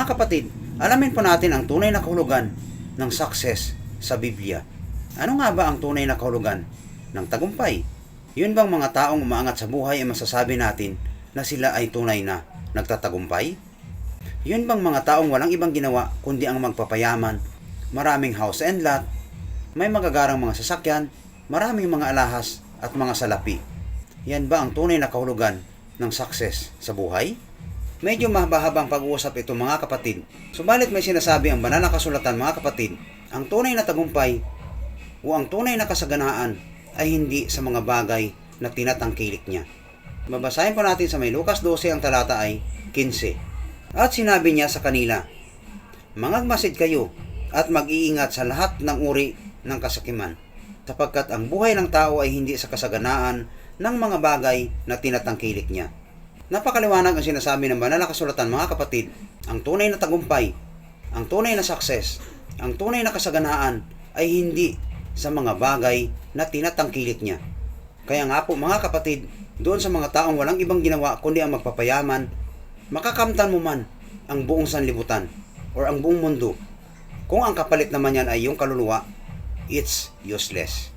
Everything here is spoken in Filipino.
Mga kapatid, alamin po natin ang tunay na kahulugan ng success sa Biblia. Ano nga ba ang tunay na kahulugan ng tagumpay? Yun bang mga taong umaangat sa buhay ay masasabi natin na sila ay tunay na nagtatagumpay? Yun bang mga taong walang ibang ginawa kundi ang magpapayaman, maraming house and lot, may magagarang mga sasakyan, maraming mga alahas at mga salapi? Yan ba ang tunay na kahulugan ng success sa buhay? Medyo mahaba-habang pag-uusap ito mga kapatid. Subalit may sinasabi ang banal na kasulatan mga kapatid, ang tunay na tagumpay o ang tunay na kasaganaan ay hindi sa mga bagay na tinatangkilik niya. Babasahin po natin sa may Lucas 12 ang talata ay 15. At sinabi niya sa kanila, mangagmasid kayo at mag-iingat sa lahat ng uri ng kasakiman, sapagkat ang buhay ng tao ay hindi sa kasaganaan ng mga bagay na tinatangkilik niya. Napakaliwanag ang sinasabi ng banal na kasulatan mga kapatid. Ang tunay na tagumpay, ang tunay na success, ang tunay na kasaganaan ay hindi sa mga bagay na tinatangkilik niya. Kaya nga po mga kapatid, doon sa mga taong walang ibang ginawa kundi ang magpapayaman, makakamtan mo man ang buong sanlibutan or ang buong mundo. Kung ang kapalit naman yan ay yung kaluluwa, it's useless.